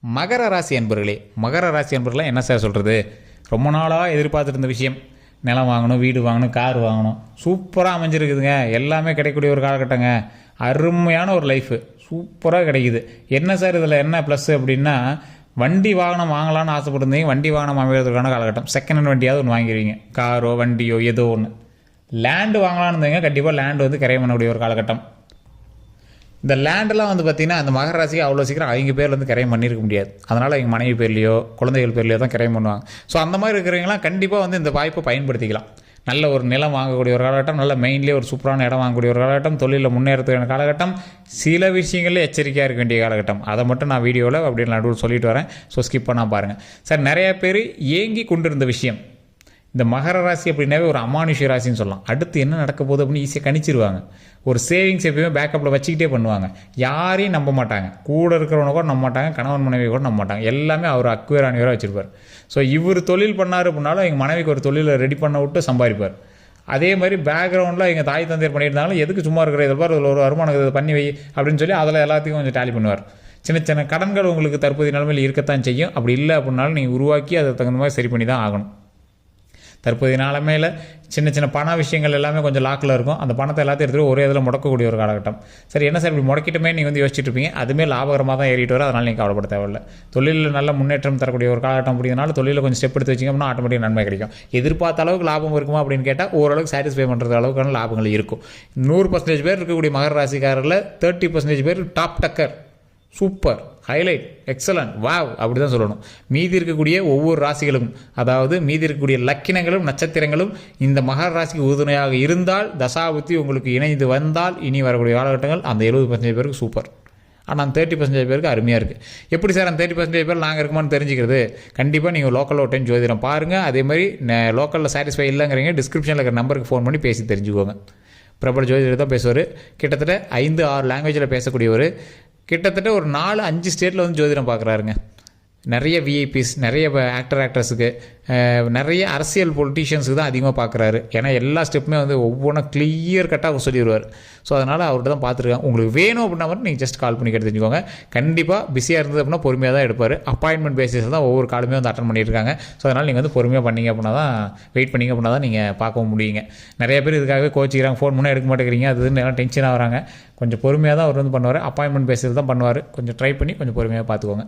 மகர ராசி அன்பர்களே, மகர ராசி அன்பர்கள்லாம் என்ன சார் சொல்கிறது, ரொம்ப நாளாக எதிர்பார்த்துட்டு இருந்த விஷயம். நிலம் வாங்கணும், வீடு வாங்கணும், கார் வாங்கணும், சூப்பராக அமைஞ்சிருக்குதுங்க. எல்லாமே கிடைக்கக்கூடிய ஒரு காலகட்டங்க. அருமையான ஒரு லைஃபு சூப்பராக கிடைக்குது. என்ன சார் இதில் என்ன ப்ளஸ் அப்படின்னா, வண்டி வாகனம் வாங்கலான்னு ஆசைப்பட்டிருந்தீங்க, வண்டி வாகனம் அமைவதற்கான காலகட்டம். செகண்ட் ஹேண்ட் வண்டியாவது ஒன்று வாங்கிடுவீங்க, காரோ வண்டியோ ஏதோ ஒன்று. லேண்டு வாங்கலான்னு இருந்தீங்க, கண்டிப்பாக லேண்டு வந்து கிரையம் பண்ணக்கூடிய ஒரு காலகட்டம். இந்த லேண்டெல்லாம் வந்து பார்த்திங்கன்னா அந்த மகர ராசிக்கு அவ்வளோ சீக்கிரம் அவங்க பேரில் வந்து கிரையம் பண்ணியிருக்க முடியாது. அதனால் எங்கள் மனைவி பேர்லையோ குழந்தைகள் பேர்லையோ தான் கிரையம் பண்ணுவாங்க. ஸோ அந்த மாதிரி இருக்கிறவங்களாம் கண்டிப்பாக வந்து இந்த வாய்ப்பை பயன்படுத்திக்கலாம். நல்ல ஒரு நிலம் வாங்கக்கூடிய ஒரு காலகட்டம், நல்ல மெயின்லேயே ஒரு சூப்பரான இடம் வாங்கக்கூடிய ஒரு காலகட்டம், தொழிலில் முன்னேறதுக்கான காலகட்டம், சில விஷயங்களில் எச்சரிக்கையாக இருக்க வேண்டிய காலகட்டம். அதை மட்டும் நான் வீடியோவில் அப்படி நடுவில் சொல்லிட்டு வரேன். ஸோ ஸ்கிப் பண்ணால் பாருங்கள் சார். நிறைய பேர் ஏங்கி கொண்டிருந்த விஷயம், இந்த மகர ராசி அப்படின்னாவே ஒரு அமானுஷ்ய ராசின்னு சொல்லலாம். அடுத்து என்ன நடக்க போகுது அப்படின்னு ஈஸியாக கணிச்சிருவாங்க. ஒரு சேவிங்ஸ் எப்பயுமே பேக்கப்பில் வச்சுக்கிட்டே பண்ணுவாங்க. யாரையும் நம்ப மாட்டாங்க, கூட இருக்கிறவனை கூட நம்ப மாட்டாங்க, கணவன் மனைவி கூட நம்ப மாட்டாங்க. எல்லாமே அவர் அக்குவேரானிவராக வச்சுருப்பார். ஸோ இவர் தொழில் பண்ணார் அப்படின்னாலும் எங்கள் மனைவிக்கு ஒரு தொழிலை ரெடி பண்ண விட்டு சம்பாதிப்பார். அதே மாதிரி பேக்ரவுண்டில் எங்கள் தாய் தந்தையர் பண்ணியிருந்தாலும் எதுக்கு சும்மா இருக்கிற இதில் பார் ஒரு வருமானம் இதை பண்ணி வை அப்படின்னு சொல்லி அதில் எல்லாத்தையும் கொஞ்சம் டேலி பண்ணுவார். சின்ன சின்ன கடன்கள் உங்களுக்கு தற்போதைய நிலைமையில் இருக்கத்தான் செய்யும். அப்படி இல்லை அப்படின்னாலும் நீங்கள் உருவாக்கி அதை தகுந்த மாதிரி சரி பண்ணி தான் ஆகணும். தற்போதைய நிலைமையில் சின்ன சின்ன பண விஷயங்கள் எல்லாமே கொஞ்சம் லாக்கில் இருக்கும். அந்த பணத்தை எல்லாத்தையும் எடுத்துகிட்டு ஒரே இதில் முடக்கக்கூடிய ஒரு காலகட்டம். சரி, என்ன சார் இப்படி முடக்கிட்டுமே நீங்கள் வந்து யோசிச்சுட்டு இருப்பீங்க. அதுமே லாபகரமாக தான் ஏறிட்டு வரும். அதனால் நீங்கள் கவலைப்பட தேவையில்லை. தொழிலில் நல்ல முன்னேற்றம் தரக்கூடிய ஒரு காலகட்டம் அப்படிங்கிறனால தொழிலில் கொஞ்சம் ஸ்டெப் எடுத்து வச்சிங்க அப்படின்னா ஆட்டோமேட்டிக் நன்மை கிடைக்கும். எதிர்பார்த்த அளவுக்கு லாபம் இருக்குமா அப்படின்னு கேட்டால் ஓரளவுக்கு சாட்டிஸ்ஃபை பண்ணுறது அளவுக்கான லாபங்கள் இருக்கும். 100% பேர் இருக்கக்கூடிய மகர ராசிக்காரில் 30% பேர் டாப் டக்கர், சூப்பர், ஹைலைட், எக்ஸலன்ட், வாவ் அப்படி தான் சொல்லணும். மீதி இருக்கக்கூடிய ஒவ்வொரு ராசிகளும், அதாவது மீதி இருக்கக்கூடிய லக்கினங்களும் நட்சத்திரங்களும் இந்த மகர ராசிக்கு உறுதுணையாக இருந்தால், தசாபுத்தி உங்களுக்கு இணைந்து வந்தால், இனி வரக்கூடிய காலகட்டங்கள் அந்த 70% பேருக்கு சூப்பர். ஆனால் அந்த 30% பேருக்கு அருமையாக இருக்குது. எப்படி சார் அந்த 30% பேர் நாங்கள் இருக்குமான்னு தெரிஞ்சுக்கிறது? கண்டிப்பாக நீங்கள் லோக்கலில் ஒரு டைம் ஜோதிடம் பாருங்கள். அதே மாதிரி லோக்கலில் சாட்டிஸ்ஃபை இல்லைங்கிறீங்க, டிஸ்கிரிப்ஷனில் இருக்கிற நம்பருக்கு ஃபோன் பண்ணி பேசி தெரிஞ்சுக்கோங்க. பிரபல ஜோதிடர் தான் பேசுவார். கிட்டத்தட்ட 5-6 லாங்குவேஜில் பேசக்கூடியவர். கிட்டத்தட்ட ஒரு 4-5 ஸ்டேட்டில் வந்து ஜோதிடம் பார்க்குறாருங்க. நிறைய விஐபிஸ், நிறைய ஆக்ட்ரஸுக்கு, நிறைய அரசியல் பொலிட்டீஷியன்ஸுக்கு தான் அதிகமாக பார்க்குறாரு. ஏன்னா எல்லா ஸ்டெப்புமே வந்து ஒவ்வொன்றும் கிளியர் கட்டாக சொல்லிடுவார். ஸோ அதனால் அவர்கிட்ட தான் பார்த்துருக்கேன். உங்களுக்கு வேணும் அப்படின்னா மட்டும் நீங்கள் ஜஸ்ட் கால் பண்ணி கேட்டு தெரிஞ்சுக்கோங்க. கண்டிப்பாக பிஸியாக இருந்தது அப்படின்னா பொறுமையாக தான் எடுப்பார். அப்பாயின்மெண்ட் பேசிஸில் தான் ஒவ்வொரு காலுமே வந்து அட்டன் பண்ணியிருக்காங்க. ஸோ அதனால் நீங்கள் வந்து பொறுமையாக பண்ணிங்க அப்படின்னா தான், வெயிட் பண்ணிங்க அப்படின்னா தான் நீங்கள் பார்க்க முடியுங்க. நிறைய பேர் இதுக்காகவே கோச்சிக்கிறாங்க, ஃபோன் பண்ணால் எடுக்க மாட்டேங்கிறீங்க, அதுன்னு எல்லாம் டென்ஷனாக வராங்க. கொஞ்சம் பொறுமையாக தான் அவர் வந்து பண்ணுவார். அப்பாயின்மெண்ட் பேசிஸில் தான் பண்ணுவார். கொஞ்சம் ட்ரை பண்ணி கொஞ்சம் பொறுமையாக பார்த்துக்கோங்க.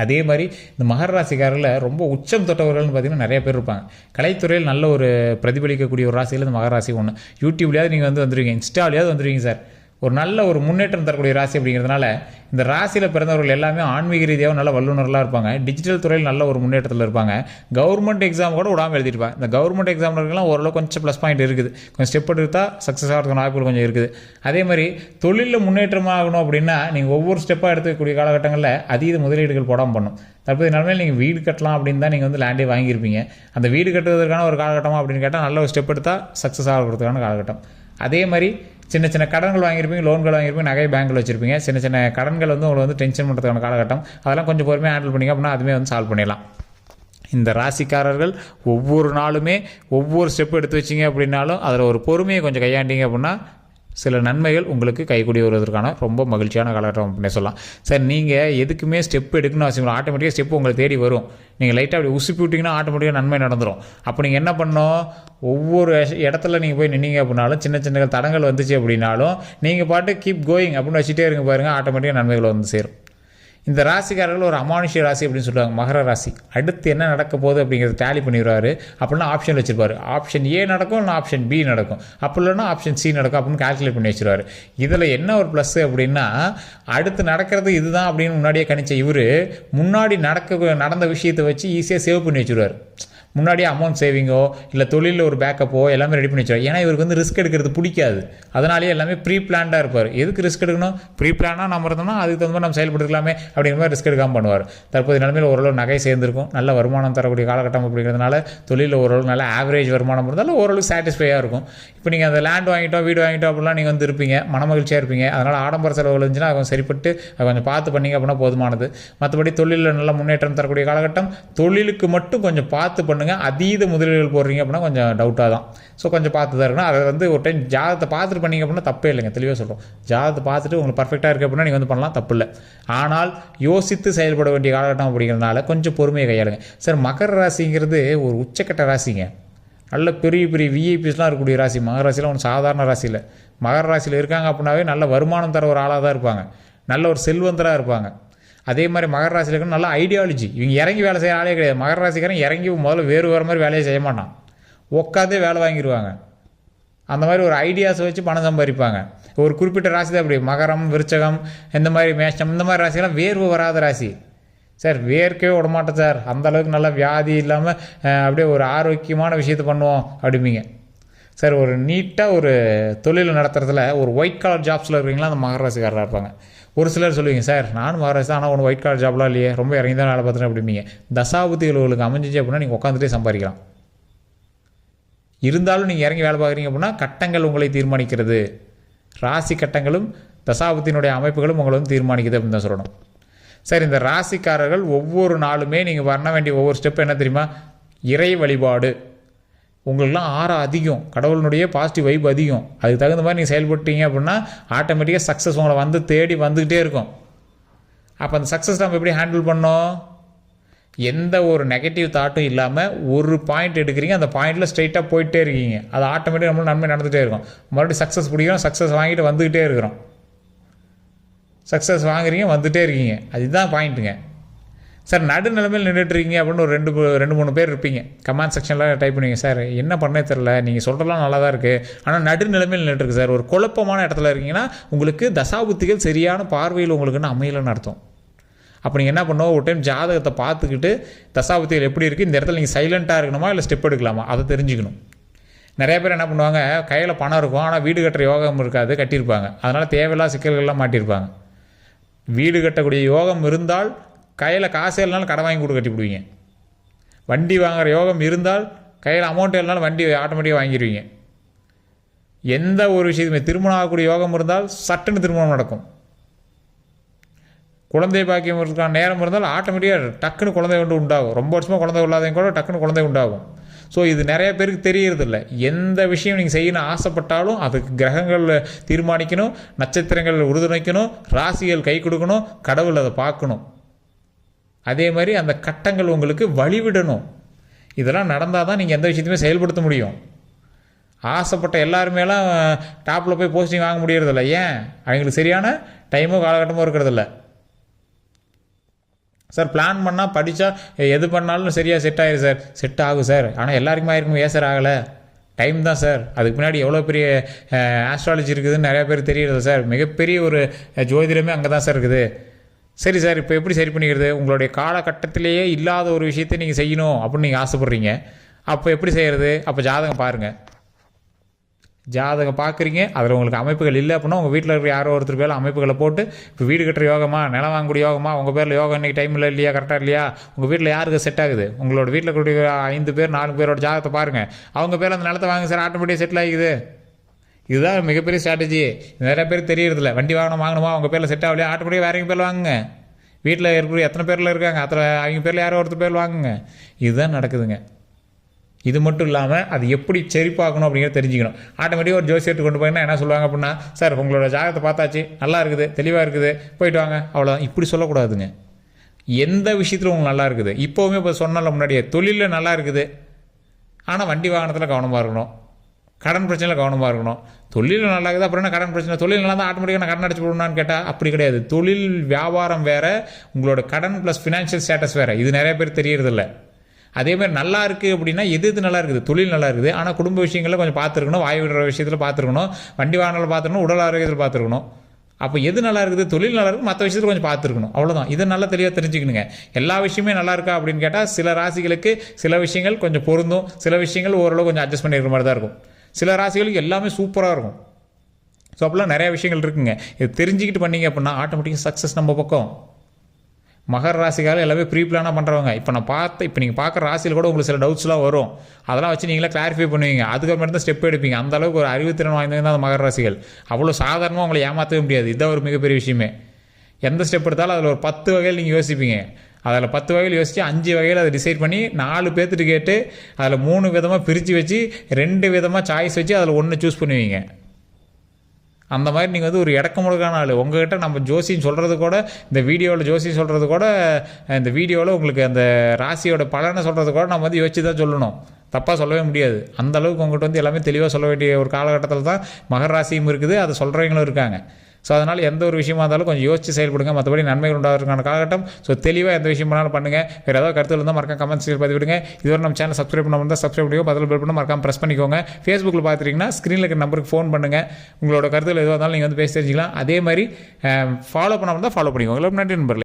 அதே மாதிரி இந்த மகர ராசிக்காரில் ரொம்ப உச்சம் தொட்டவர்கள்னு பார்த்திங்கன்னா நிறைய பேர் இருப்பாங்க. கலைத்துறையில் நல்ல ஒரு பிரதிபலிக்கக்கூடிய ஒரு ராசியில் இந்த மகர ராசி ஒன்று. யூடியூப்லேயாவது நீங்கள் வந்து வந்துடுவீங்க, இன்ஸ்டாவிலேயாவது வந்துடுவீங்க சார். ஒரு நல்ல ஒரு முன்னேற்றம் தரக்கூடிய ராசி அப்படிங்கிறதுனால இந்த ராசியில் பிறந்தவர்கள் எல்லாமே ஆன்மீக ரீதியாக நல்ல வல்லுநர்களாக இருப்பாங்க. டிஜிட்டல் துறையில் நல்ல ஒரு முன்னேற்றத்தில் இருப்பாங்க. கவர்மெண்ட் எக்ஸாம் கூட விடாமல் எழுதிருப்பாங்க. இந்த கவர்மெண்ட் எக்ஸாம்லாம் ஓரளவு கொஞ்சம் ப்ளஸ் பாயிண்ட் இருக்குது. கொஞ்சம் ஸ்டெப் எடுத்தால் சக்ஸஸ் ஆகிறதுக்கான வாய்ப்புகள் கொஞ்சம் இருக்குது. அதே மாதிரி தொழிலில் முன்னேற்றமாகணும் அப்படின்னா நீங்கள் ஒவ்வொரு ஸ்டெப்பாக எடுத்துக்கூடிய காலகட்டங்களில் அதீத முதலீடுகள் போடாமல் பண்ணும். தற்போதைய நிலைமையில் நீங்கள் வீடு கட்டலாம் அப்படின்னு தான் நீங்கள் வந்து லேண்டே வாங்கியிருப்பீங்க. அந்த வீடு கட்டுவதற்கான ஒரு காலகட்டமாக அப்படின்னு கேட்டால் நல்ல ஒரு ஸ்டெப் எடுத்தால் சக்ஸஸ் ஆகிறதுக்கான காலகட்டம். அதே மாதிரி சின்ன சின்ன கடன்கள் வாங்கியிருப்பீங்க, லோன்கள் வாங்கியிருப்பீங்க, நகை பேங்கில் வச்சுருப்பீங்க. சின்ன சின்ன கடன்கள் வந்து உங்களை வந்து டென்ஷன் பண்ணுறதுக்கான காலகட்டம். அதெல்லாம் கொஞ்சம் பொறுமையாக ஹேண்டில் பண்ணிங்க அப்படின்னா அதுவுமே வந்து சால்வ் பண்ணிடலாம். இந்த ராசிக்காரர்கள் ஒவ்வொரு நாளுமே ஒவ்வொரு ஸ்டெப் எடுத்து வச்சிங்க அப்படின்னாலும் அதில் ஒரு பொறுமையை கொஞ்சம் கையாண்டிங்க அப்படின்னா சில நன்மைகள் உங்களுக்கு கைக்கூடி வருவதற்கான ரொம்ப மகிழ்ச்சியான காலகட்டம் அப்படின்னு சொல்லலாம். சார் நீங்கள் எதுக்குமே ஸ்டெப் எடுக்கணும்னு அவசியம் இல்லை. ஆட்டோமேட்டிக்காக ஸ்டெப் உங்களை தேடி வரும். நீங்கள் லைட்டாக அப்படி உசுப்பி விட்டிங்கன்னா ஆட்டோமேட்டிக்காக நன்மை நடந்துடும். அப்போ நீங்கள் என்ன பண்ணணும், ஒவ்வொரு இடத்துல நீங்கள் போய் நின்னீங்க அப்படின்னாலும் சின்ன சின்ன தடங்கள் வந்துச்சு அப்படின்னாலும் நீங்கள் பாட்டு கீப் கோயிங் அப்படின்னு வச்சுட்டே இருங்க பாருங்கள், ஆட்டோமேட்டிக்காக நன்மைகள் வந்து சேரும். இந்த ராசிக்காரர்கள் ஒரு அமானுஷ்ய ராசி அப்படின்னு சொல்லுவாங்க மகர ராசி. அடுத்து என்ன நடக்க போகுது அப்படிங்கிறத டேலி பண்ணிடுவார். அப்படின்னா ஆப்ஷன் வச்சுருப்பார். ஆப்ஷன் ஏ நடக்கும், இல்லை ஆப்ஷன் பி நடக்கும், அப்படி இல்லைன்னா ஆப்ஷன் சி நடக்கும் அப்படின்னு கால்குலேட் பண்ணி வச்சுருவார். இதில் என்ன ஒரு ப்ளஸ் அப்படின்னா, அடுத்து நடக்கிறது இதுதான் அப்படின்னு முன்னாடியே கணிச்ச இவர் முன்னாடி நடந்த விஷயத்தை வச்சு ஈஸியாக சேவ் பண்ணி வச்சுருவார். முன்னாடியே அமௌண்ட் சேவிங்கோ இல்லை தொழிலில் ஒரு பேக்கப்போ எல்லாமே ரெடி பண்ணி வச்சுருவார். ஏன்னா இவருக்கு வந்து ரிஸ்க் எடுக்கிறது பிடிக்காது. அதனாலேயே எல்லாமே ப்ரீ பிளான்டாக இருப்பார். எதுக்கு ரிஸ்க் எடுக்கணும், ப்ரீ பிளானாக நம்ம இருந்தோம்னா அதுக்கு தகுந்த மாதிரி நம்ம செயல்படுத்தலாமே அப்படிங்கிற மாதிரி ரிஸ்க் எடுக்காமல் பண்ணுவார். தற்போது நிலைமையில் ஓரளவு நகை சேர்ந்துருக்கும். நல்ல வருமானம் தரக்கூடிய காலகட்டம் அப்படிங்கிறதுனால தொழிலில் ஓரளவு நல்ல ஆவரேஜ் வருமானம் இருந்தாலும் ஓரளவு சாட்டிஸ்ஃபையாக இருக்கும். இப்போ நீங்கள் அந்த லேண்ட் வாங்கிட்டோம், வீடு வாங்கிட்டோம் அப்படிலாம் நீங்கள் வந்து இருப்பீங்க, மனமகிழ்ச்சியாக இருப்பீங்க. அதனால் ஆடம்பர செலவுகள் இருந்துச்சுன்னா அதை சரிப்பட்டு அதை கொஞ்சம் பார்த்து பண்ணிங்க அப்படின்னா போதுமானது. மற்றபடி தொழிலில் நல்ல முன்னேற்றம் தரக்கூடிய காலகட்டம். தொழிலுக்கு மட்டும் கொஞ்சம் பார்த்து பண்ணுங்க. பண்ணுங்கள். அதீத முதலீடுகள் போடுறீங்க அப்படின்னா கொஞ்சம் டவுட்டாக தான். ஸோ கொஞ்சம் பார்த்து தான் இருக்கணும். அதை ஒரு டைம் ஜாதகத்தை பார்த்துட்டு பண்ணிங்க அப்படின்னா தப்பே இல்லைங்க. தெளிவாக சொல்கிறோம். ஜாதகத்தை பார்த்துட்டு உங்களுக்கு பர்ஃபெக்டாக இருக்குது அப்படின்னா நீங்கள் பண்ணலாம், தப்பு இல்லை. ஆனால் யோசித்து செயல்பட வேண்டிய காலகட்டம் அப்படிங்கிறதுனால கொஞ்சம் பொறுமையை கையாளுங்க. சார் மகர ராசிங்கிறது ஒரு உச்சக்கட்ட ராசிங்க. நல்ல பெரிய பெரிய விஐபிஸ்லாம் இருக்கக்கூடிய ராசி. மகர ராசியில் ஒன்று சாதாரண ராசி இல்லை. மகர ராசியில் இருக்காங்க அப்படின்னாவே நல்ல வருமானம் தர ஒரு ஆளாக தான் இருப்பாங்க. நல்ல ஒரு செல்வந்தராக இருப்பாங்க. அதே மாதிரி மகர ராசியில் இருக்கணும் நல்ல ஐடியாலஜி. இவங்க இறங்கி வேலை செய்ய ஆளே கிடையாது. மகர ராசிக்காரன் இறங்கி முதல்ல வேறு மாதிரி வேலையை செய்ய மாட்டான். உட்காந்தே வேலை வாங்கிடுவாங்க. அந்த மாதிரி ஒரு ஐடியாஸை வச்சு பணம் சம்பாதிப்பாங்க. ஒரு குறிப்பிட்ட ராசி தான் அப்படி. மகரம், விருச்சகம், இந்த மாதிரி மேஷம், இந்த மாதிரி ராசியெல்லாம் வேர்வு வராத ராசி. சார் வேர்க்கவே விடமாட்டேன் சார், அந்தளவுக்கு நல்லா வியாதி இல்லாமல் அப்படியே ஒரு ஆரோக்கியமான விஷயத்தை பண்ணுவோம் அப்படிம்பிங்க. சார் ஒரு நீட்டாக ஒரு தொழில் நடத்துறதுல ஒரு ஒயிட் கலர் ஜாப்ஸில் இருக்கிறீங்களா அந்த மகர ராசிக்காரராக இருப்பாங்க. ஒரு சிலர் சொல்லுவீங்க, சார் நானும் மகர ராசி தான், ஆனால் ஒன்று ஒயிட் கலர் ஜாப்லாம் இல்லையே, ரொம்ப இறங்கி தான் வேலை பார்த்துறேன் அப்படிம்பிங்க. தசாபுத்திகள் உங்களுக்கு அமைஞ்சிச்சு அப்படின்னா நீங்கள் உட்காந்துட்டே சம்பாதிக்கலாம். இருந்தாலும் நீங்கள் இறங்கி வேலை பார்க்குறீங்க அப்படின்னா கட்டங்கள் உங்களை தீர்மானிக்கிறது. ராசி கட்டங்களும் தசாபுத்தினுடைய அமைப்புகளும் உங்களை தீர்மானிக்குது அப்படின்னு தான் சொல்லணும். சார் இந்த ராசிக்காரர்கள் ஒவ்வொரு நாளுமே நீங்கள் பண்ண வேண்டிய ஒவ்வொரு ஸ்டெப் என்ன தெரியுமா? இறை வழிபாடு. உங்களுக்குலாம் ஆரம் அதிகம், கடவுளினுடைய பாசிட்டிவ் வைப் அதிகம். அதுக்கு தகுந்த மாதிரி நீங்கள் செயல்பட்டீங்க அப்படின்னா ஆட்டோமேட்டிக்காக சக்ஸஸ் உங்களை தேடி வந்துக்கிட்டே இருக்கும். அப்போ அந்த சக்ஸஸ் நம்ம எப்படி ஹேண்டில் பண்ணோம்? எந்த ஒரு நெகட்டிவ் தாட்டும் இல்லாமல் ஒரு பாயிண்ட் எடுக்கிறீங்க, அந்த பாயிண்டில் ஸ்ட்ரைட்டாக போயிட்டே இருக்கீங்க. அது ஆட்டோமேட்டிக்காக நம்மளுக்கு நன்மை நடந்துகிட்டே இருக்கும். மறுபடியும் சக்ஸஸ் பிடிக்கிறோம், சக்ஸஸ் வாங்கிட்டு வந்துக்கிட்டே இருக்கிறோம். சக்ஸஸ் வாங்குறீங்க, வந்துகிட்டே இருக்கீங்க. அதுதான் பாயிண்ட்டுங்க. சார் நடுநிலைமையில் நின்றுட்டுருக்கீங்க அப்படின்னு ஒரு ரெண்டு மூணு பேர் இருப்பீங்க. கமெண்ட் செக்ஷனில் டைப் பண்ணுவீங்க, சார் என்ன பண்ணே தெரில, நீங்கள் சொல்கிறலாம் நல்லா தான் இருக்குது, ஆனால் நடுநிலைமையில் நின்றுருக்கு சார். ஒரு குழப்பமான இடத்துல இருக்கீங்கன்னா உங்களுக்கு தசாபுத்திகள் சரியான பார்வையில் உங்களுக்குன்னு அமையலன்னு அர்த்தம். அப்போ நீங்கள் என்ன பண்ணுவோம், ஒரு டைம் ஜாதகத்தை பார்த்துக்கிட்டு தசாபுத்திகள் எப்படி இருக்குது, இந்த இடத்துல நீங்கள் சைலண்ட்டாக இருக்கணுமா இல்லை ஸ்டெப் எடுக்கலாமா அதை தெரிஞ்சுக்கணும். நிறைய பேர் என்ன பண்ணுவாங்க, கையில் பணம் இருக்கும் ஆனால் வீடு கட்டுற யோகம் இருக்காது, கட்டியிருப்பாங்க. அதனால் தேவையில்லாத சிக்கல்கள்லாம் மாட்டியிருப்பாங்க. வீடு கட்டக்கூடிய யோகம் இருந்தால் கையில் காசு இல்லைனாலும் கடை வாங்கி கூட கட்டிவிடுவீங்க. வண்டி வாங்குகிற யோகம் இருந்தால் கையில் அமௌண்ட் இல்லைனாலும் வண்டி ஆட்டோமேட்டிக்காக வாங்கிடுவீங்க. எந்த ஒரு விஷயத்துமே திருமணம் ஆகக்கூடிய யோகம் இருந்தால் சட்டுன்னு திருமணம் நடக்கும். குழந்தை பாக்கியம் இருக்கான நேரம் இருந்தால் ஆட்டோமேட்டிக்காக டக்குன்னு குழந்தை உண்டாகும். ரொம்ப வருஷமாக குழந்தை இல்லாதவங்க கூட டக்குன்னு குழந்தை உண்டாகும். ஸோ இது நிறைய பேருக்கு தெரியறதில்ல. எந்த விஷயம் நீங்கள் செய்யணும் ஆசைப்பட்டாலும் அதுக்கு கிரகங்கள் தீர்மானிக்கணும், நட்சத்திரங்கள் உறுதுணைக்கணும், ராசிகள் கை கொடுக்கணும், கடவுள் அதை பார்க்கணும். அதே மாதிரி அந்த கட்டங்கள் உங்களுக்கு வழிவிடணும். இதெல்லாம் நடந்தால் தான் நீங்கள் எந்த விஷயத்தையுமே செயல்படுத்த முடியும். ஆசைப்பட்ட எல்லாருமேலாம் டாப்பில் போய் போஸ்டிங் வாங்க முடியறதில்ல. ஏன்? அவங்களுக்கு சரியான டைமோ காலகட்டமோ இருக்கிறதில்ல. சார் பிளான் பண்ணால் படித்தா எது பண்ணாலும் சரியாக செட் ஆகிடும் சார். செட் ஆகும் சார், ஆனால் எல்லாருக்குமே ஆயிருக்கும். ஏன் சார் ஆகலை? டைம் தான் சார். அதுக்கு முன்னாடி எவ்வளோ பெரிய ஆஸ்ட்ராலஜி இருக்குதுன்னு நிறையா பேர் தெரியறது சார். மிகப்பெரிய ஒரு ஜோதிடமே அங்கே தான் சார் இருக்குது. சரி சார், இப்போ எப்படி சரி பண்ணிக்கிறது? உங்களுடைய காலகட்டத்திலேயே இல்லாத ஒரு விஷயத்தை நீங்கள் செய்யணும் அப்படின்னு நீங்கள் ஆசைப்பட்றீங்க. அப்போ எப்படி செய்கிறது? அப்போ ஜாதகம் பாருங்கள். ஜாதகம் பார்க்குறீங்க, அதில் உங்களுக்கு அமைப்புகள் இல்லை அப்படின்னா உங்கள் வீட்டில் இருக்கிற யாரோ ஒருத்தர் பேரில் அமைப்புகளை போட்டு, இப்போ வீடு கட்டுற யோகமா, நிலம் வாங்கக்கூடிய யோகமா, உங்கள் பேரில் யோகம் இன்றைக்கி டைம் இல்லை இல்லையா, கரெக்டாக இல்லையா, உங்கள் வீட்டில் யாருக்கு செட் ஆகுது? உங்களோட வீட்டில் இருக்கக்கூடிய 5 பேர் 4 பேரோட ஜாதகத்தை பாருங்கள். அவங்க பேரில் அந்த நிலத்தை வாங்க சார், ஆட்டோமேட்டிக்காக செட்டில் ஆகிக்குது. இதுதான் மிகப்பெரிய ஸ்ட்ராட்டஜி. நிறைய பேர் தெரியறதில்ல. வண்டி வாங்கணுமா, அவங்க பேரில் செட் ஆகலையா, ஆட்டோமேட்டிக்காக வேறு பேரில் வாங்குங்க. வீட்டில் இருக்கிற எத்தனை பேரில் இருக்காங்க அத்தனை அவங்க பேரில் யாரோ ஒருத்தர் பேர் வாங்குங்க. இதுதான் நடக்குதுங்க. இது மட்டும் இல்லாமல் அது எப்படி செழிப்பாக்கணும் அப்படிங்கிறத தெரிஞ்சுக்கணும். ஆட்டோமேட்டிக்காக ஒரு ஜோசியத்தை கொண்டு போயிங்கன்னா என்ன சொல்லுவாங்க அப்படின்னா, சார் உங்களோட ஜாதகத்தை பார்த்தாச்சு, நல்லா இருக்குது, தெளிவாக இருக்குது, போயிட்டு வாங்க, அவ்வளோதான். இப்படி சொல்லக்கூடாதுங்க. எந்த விஷயத்தில் உங்களுக்கு நல்லா இருக்குது, இப்போவுமே இப்போ சொன்னால முன்னாடியே தொழிலில் நல்லா இருக்குது, ஆனால் வண்டி வாகனத்தில் கவனமாக இருக்கணும், கடன் பிரச்சனையில் கவனமாக இருக்கணும். தொழில் நல்லா இருக்குது அப்புறம் என்ன கடன் பிரச்சனை? தொழில் நல்லா தான் ஆட்டோமேட்டிக்காக நான் கடன் அடிச்சு போடணும்னு கேட்டால் அப்படி கிடையாது. தொழில் வியாபாரம் வேறு, உங்களோட கடன் ப்ளஸ் ஃபினான்ஷியல் ஸ்டேட்டஸ் வேறு. இது நிறைய பேர் தெரியறதில்ல. அதே மாதிரி நல்லா இருக்குது அப்படின்னா எது நல்லா இருக்குது? தொழில் நல்லா இருக்குது, ஆனால் குடும்ப விஷயங்களில் கொஞ்சம் பார்த்துருக்கணும், வாய் விடுற விஷயத்தில் பார்த்துருக்கணும், வண்டி வாகனத்தில் பார்த்துருக்கணும், உடல் ஆரோக்கியத்தில் பார்த்துருக்கணும். அப்போ எது நல்லா இருக்குது? தொழில் நல்லா இருக்குது, மற்ற விஷயத்தில் கொஞ்சம் பார்த்துருக்கணும். அவ்வளோதான். இதை நல்லா தெளிவாக தெரிஞ்சுக்கணுங்க. எல்லா விஷயமே நல்லா இருக்கா அப்படின்னு கேட்டால் சில ராசிகளுக்கு சில விஷயங்கள் கொஞ்சம் பொருந்தும், சில விஷயங்கள் ஓரளவு கொஞ்சம் அட்ஜஸ்ட் பண்ணியிருக்கிற மாதிரி தான் இருக்கும். சில ராசிகளுக்கு எல்லாமே சூப்பராக இருக்கும். ஸோ அப்போலாம் நிறையா விஷயங்கள் இருக்குங்க. இது தெரிஞ்சுக்கிட்டு பண்ணிங்க அப்படின்னா ஆட்டோமேட்டிக்காக சக்ஸஸ் நம்ம பக்கம். மகர ராசிக்காரர்கள் எல்லாமே ப்ரீ பிளானாக பண்ணுறவங்க. இப்போ நீங்கள் பார்க்குற ராசியில் கூட உங்களுக்கு சில டவுட்ஸ்லாம் வரும். அதெல்லாம் வச்சு நீங்களே கிளாரிஃபை பண்ணுவீங்க. அதுக்கப்புறம் தான் ஸ்டெப் எடுப்பீங்க. அந்தளவுக்கு ஒரு அறிவுத்திறன் வாய்ந்தவங்க தான் அந்த மகர ராசிகள். அவ்வளோ சாதாரணமாக உங்களை ஏமாற்றவே முடியாது. இதுதான் ஒரு மிகப்பெரிய விஷயமே. எந்த ஸ்டெப் எடுத்தாலும் அதில் ஒரு 10 வகையில் நீங்கள் யோசிப்பீங்க. அதில் 10 வகையில் யோசித்து 5 வகையில் அதை டிசைட் பண்ணி 4 பேர்த்துட்டு கேட்டு அதில் 3 விதமாக பிரித்து வச்சு 2 விதமாக சாய்ஸ் வச்சு அதில் ஒன்று சூஸ் பண்ணுவீங்க. அந்த மாதிரி நீங்கள் வந்து ஒரு இடக்கமுழுக்கான ஆள். உங்கள்கிட்ட நம்ம ஜோசின்னு சொல்கிறது கூட, இந்த வீடியோவில் ஜோசி சொல்கிறது கூட, இந்த வீடியோவில் உங்களுக்கு அந்த ராசியோட பலனை சொல்கிறது கூட நம்ம வந்து யோசிச்சு தான் சொல்லணும். தப்பாக சொல்லவே முடியாது. அந்த அளவுக்கு உங்கள்கிட்ட வந்து எல்லாமே தெளிவாக சொல்ல வேண்டிய ஒரு காலகட்டத்தில் தான் மகர ராசியும் இருக்குது, அதை சொல்கிறவங்களும் இருக்காங்க. ஸோ அதனால் எந்த ஒரு விஷயமா இருந்தாலும் கொஞ்சம் யோசிச்சு செயல்படுங்க. மற்றபடி நன்மைகள் உண்டாகிறதுக்கான காலகட்டம். ஸோ தெளிவாக எந்த விஷயம் பண்ணாலும் பண்ணுங்கள். வேறு ஏதாவது கருத்து இருந்தால் மறக்காம கமெண்ட்ஸ் பதிவிடுங்க. இதுவரை நம்ம சேனல் சப்ஸ்கிரைப் பண்ண இருந்தால் சப்ஸ்கிரைப் பண்ணிக்கோ, பதில் பெல் பண்ண மறக்காம ப்ரெஸ் பண்ணிக்கோங்க. ஃபேஸ்புக்கில் பார்த்துட்டிங்கன்னா ஸ்க்ரீனில் இருக்கிற நம்பருக்கு ஃபோன் பண்ணுங்கள். உங்களோட கருத்துக்கள் எதுவாக இருந்தாலும் நீங்கள் வந்து பேசி தெரிஞ்சிக்கலாம். அதே மாதிரி ஃபாலோ பண்ண இருந்தால் ஃபாலோ பண்ணிக்கோங்க. நன்றி நண்பர்களே.